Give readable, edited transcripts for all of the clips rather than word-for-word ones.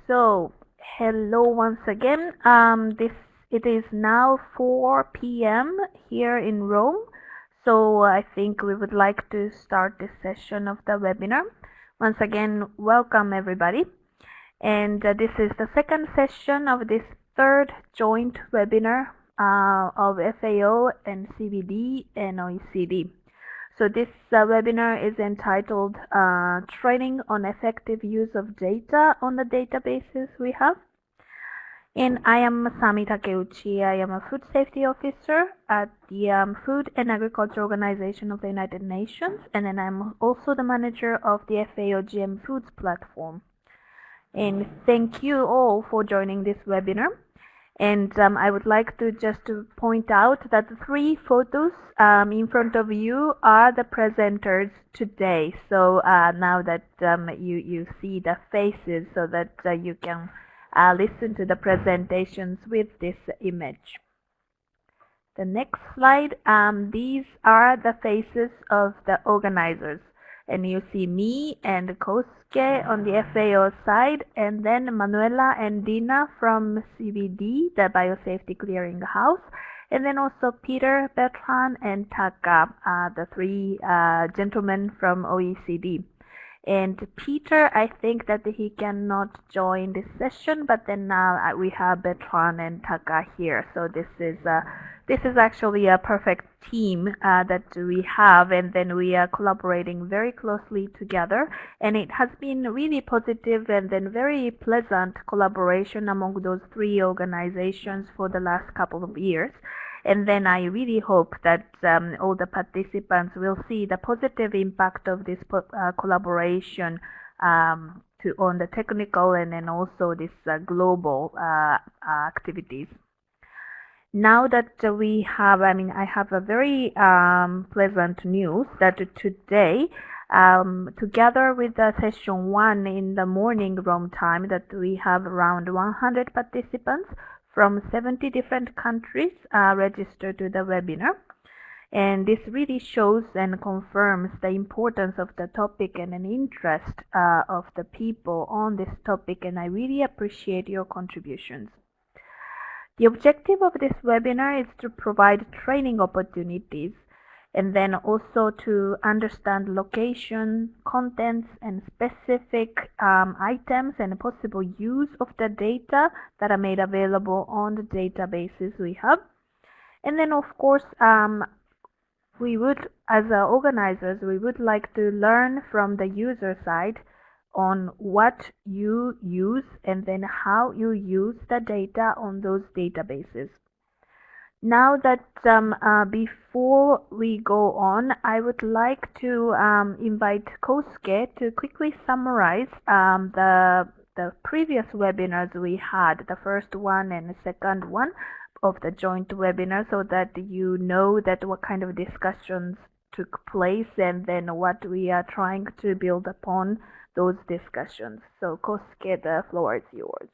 So, hello once again. It is now 4 p.m. here in Rome. So I think we would like to start this session of the webinar. Once again, welcome everybody. And this is the second session of this third joint webinar of FAO and CBD and OECD. So this webinar is entitled Training on Effective Use of Data on the Databases We Have. And I am Masami Takeuchi. I am a Food Safety Officer at the Food and Agriculture Organization of the United Nations. And then I'm also the manager of the FAO GM Foods platform. And thank you all for joining this webinar. And I would like to just point out that the three photos in front of you are the presenters today. So now that you see the faces so that you can listen to the presentations with this image. The next slide, these are the faces of the organizers. And you see me and Kosuke on the FAO side, and then Manuela and Dina from CBD, the Biosafety Clearinghouse, and then also Peter, Bertrand, and Taka, the three gentlemen from OECD. And Peter, I think that he cannot join this session, but then now we have Bertrand and Taka here. So this is actually a perfect team that we have, and then we are collaborating very closely together. And it has been really positive and then very pleasant collaboration among those three organizations for the last couple of years. And then I really hope that all the participants will see the positive impact of this collaboration on the technical and then also this global activities. Now that we have, I have a very pleasant news that today, together with the session 1 in the morning Rome time, that we have around 100 participants from 70 different countries registered to the webinar. And this really shows and confirms the importance of the topic and an interest of the people on this topic, and I really appreciate your contributions. The objective of this webinar is to provide training opportunities and then also to understand location, contents, and specific items and possible use of the data that are made available on the databases we have. And then, of course, we would, as organizers, we would like to learn from the user side on what you use and then how you use the data on those databases. Now that before we go on, I would like to invite Kosuke to quickly summarize the previous webinars we had, the first one and the second one of the joint webinar, so that you know that what kind of discussions took place and then what we are trying to build upon those discussions. So Kosuke, the floor is yours.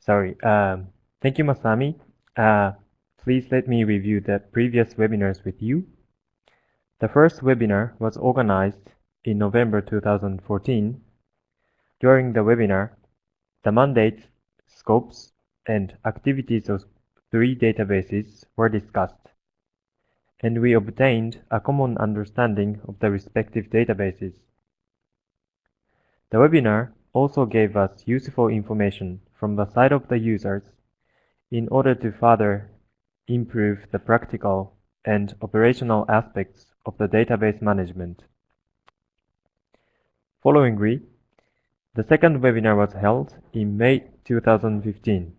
Sorry. Thank you, Masami. Please let me review the previous webinars with you. The first webinar was organized in November 2014. During the webinar, the mandates, scopes, and activities of 3 databases were discussed, and we obtained a common understanding of the respective databases. The webinar also gave us useful information from the side of the users in order to further improve the practical and operational aspects of the database management. Followingly, the second webinar was held in May 2015.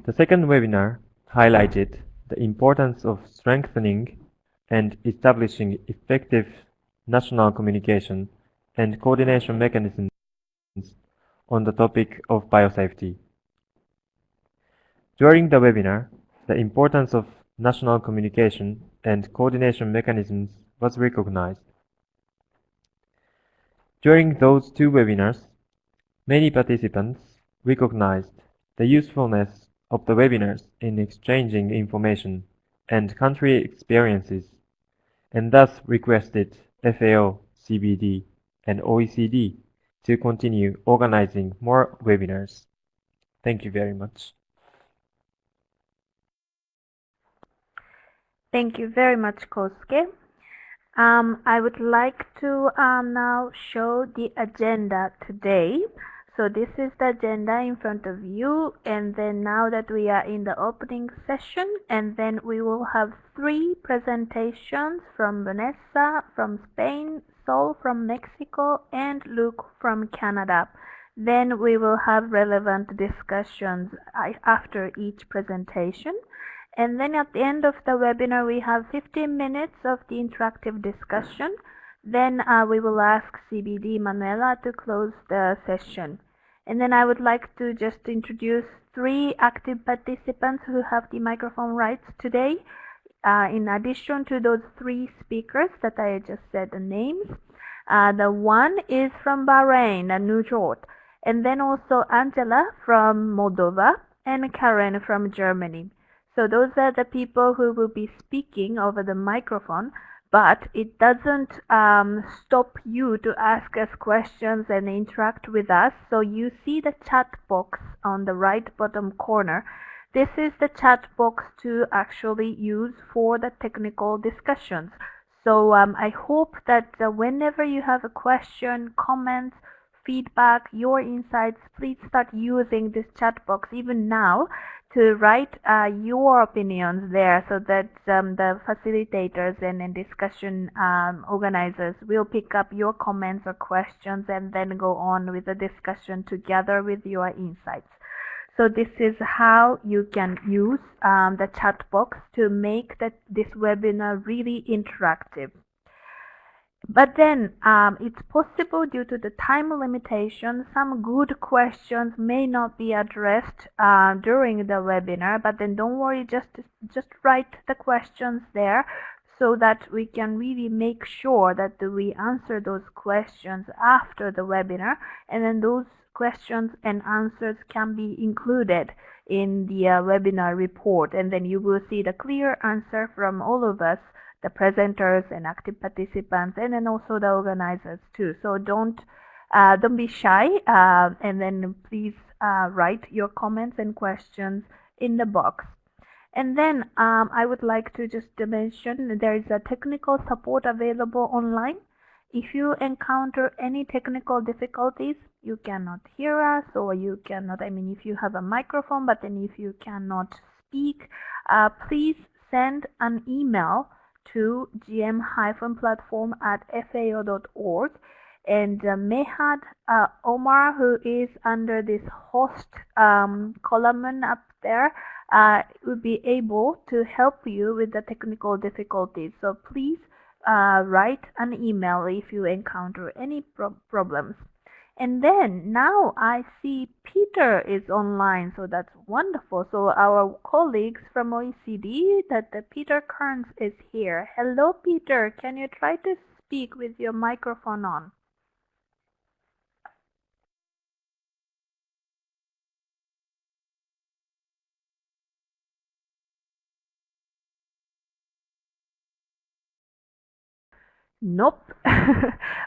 The second webinar highlighted the importance of strengthening and establishing effective national communication and coordination mechanisms on the topic of biosafety. During the webinar, the importance of national communication and coordination mechanisms was recognized. During those two webinars, many participants recognized the usefulness of the webinars in exchanging information and country experiences, and thus requested FAO, CBD, and OECD to continue organizing more webinars. Thank you very much. Thank you very much, Kosuke. I would like to now show the agenda today. So this is the agenda in front of you, and then now that we are in the opening session, and then we will have 3 presentations from Vanessa from Spain, Sol from Mexico, and Luke from Canada. Then we will have relevant discussions after each presentation. And then at the end of the webinar, we have 15 minutes of the interactive discussion. Then we will ask CBD Manuela to close the session. And then I would like to just introduce 3 active participants who have the microphone rights today. In addition to those 3 speakers that I just said the names. The one is from Bahrain, Nujot. And then also Angela from Moldova and Karen from Germany. So those are the people who will be speaking over the microphone, but it doesn't stop you to ask us questions and interact with us. So you see the chat box on the right bottom corner. This is the chat box to actually use for the technical discussions. So I hope that whenever you have a question, comments, feedback, your insights, please start using this chat box even now to write your opinions there, so that the facilitators and discussion organizers will pick up your comments or questions and then go on with the discussion together with your insights. So this is how you can use the chat box to make this webinar really interactive. But then it's possible, due to the time limitation, some good questions may not be addressed during the webinar. But then don't worry, just write the questions there so that we can really make sure that we answer those questions after the webinar, and then those questions and answers can be included in the webinar report, and then you will see the clear answer from all of us, the presenters and active participants, and then also the organizers too. So don't be shy, and then please write your comments and questions in the box. And then I would like to just mention there is a technical support available online. If you encounter any technical difficulties, you cannot hear us, or you cannot, if you have a microphone, but then if you cannot speak, please send an email to gm-platform@fao.org, and Mehad Omar, who is under this host column up there, will be able to help you with the technical difficulties. So please write an email if you encounter any problems. And then now I see Peter is online, so that's wonderful. So our colleagues from OECD, Peter Kearns is here. Hello, Peter. Can you try to speak with your microphone on? Nope.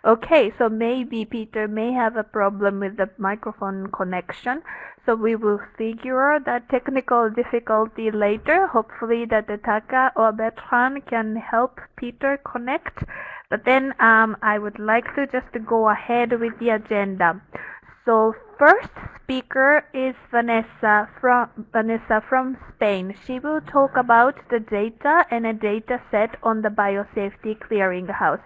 Okay, so maybe Peter may have a problem with the microphone connection. So we will figure that technical difficulty later. Hopefully that Taka or Bertrand can help Peter connect. But then I would like to just go ahead with the agenda. So first speaker is Vanessa from Spain. She will talk about the data and a data set on the biosafety clearinghouse.